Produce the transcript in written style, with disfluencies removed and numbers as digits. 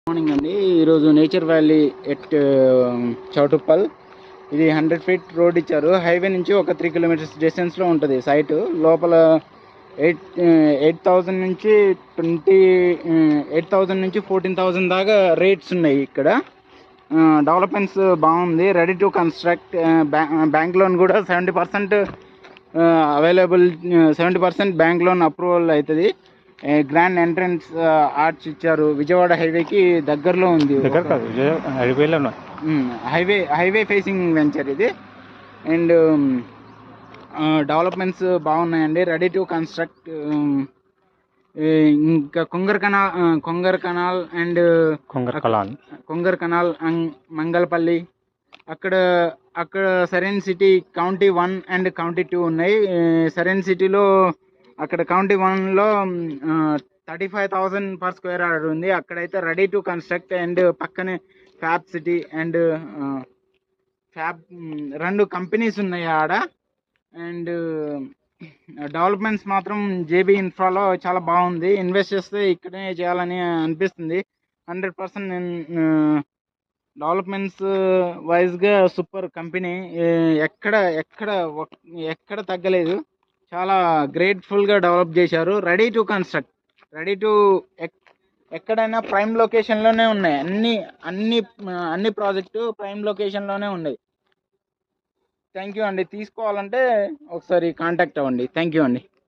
Morning అండి. ఈరోజు nature valley at Choutuppal. ఇది 100 ఫీట్ రోడ్ ఇచ్చారు. హైవే నుంచి ఒక 3 కిలోమీటర్స్ డిస్టెన్స్లో ఉంటుంది సైట్. లోపల 8,000 నుంచి 8,000 నుంచి 14,000 దాకా రేట్స్ ఉన్నాయి ఇక్కడ. డెవలప్మెంట్స్ బాగుంది. Ready to construct. Bank loan కూడా 70% అవైలబుల్. 70% బ్యాంక్ లోన్ అప్రూవల్ అవుతుంది. గ్రాండ్ ఎంట్రన్స్ ఆర్చ్ ఇచ్చారు. విజయవాడ హైవేకి దగ్గరలో ఉంది. హైవే ఫేసింగ్ వెంచర్ ఇది. అండ్ డెవలప్మెంట్స్ బాగున్నాయండి. Ready to construct. ఇంకా కొంగర్ కెనాల్ అండ్ మంగళపల్లి, అక్కడ సరైన సిటీ కౌంటీ 1 అండ్ కౌంటీ 2 ఉన్నాయి. సరైన సిటీలో అక్కడ కౌంటీ 1లో 35,000 పర్ స్క్వేర్ యార్డ్ ఉంది. అక్కడైతే రెడీ టు కన్స్ట్రక్ట్. అండ్ పక్కనే fab city and fab 2 companies ఉన్నాయి ఆడ. అండ్ డెవలప్మెంట్స్ మాత్రం జేబీ ఇన్ఫ్రాలో చాలా బాగుంది. ఇన్వెస్ట్ చేస్తే ఇక్కడే చేయాలని అనిపిస్తుంది. 100% డెవలప్మెంట్స్ వైజ్గా సూపర్ కంపెనీ. ఎక్కడ తగ్గలేదు. చాలా గ్రేట్ఫుల్గా డెవలప్ చేశారు. Ready to construct. ఎక్కడైనా ప్రైమ్ లొకేషన్లోనే ఉన్నాయి. అన్ని ప్రాజెక్టు ప్రైమ్ లొకేషన్లోనే ఉన్నాయి. థ్యాంక్ యూ అండి. తీసుకోవాలంటే ఒకసారి కాంటాక్ట్ అవ్వండి. థ్యాంక్ యూ అండి.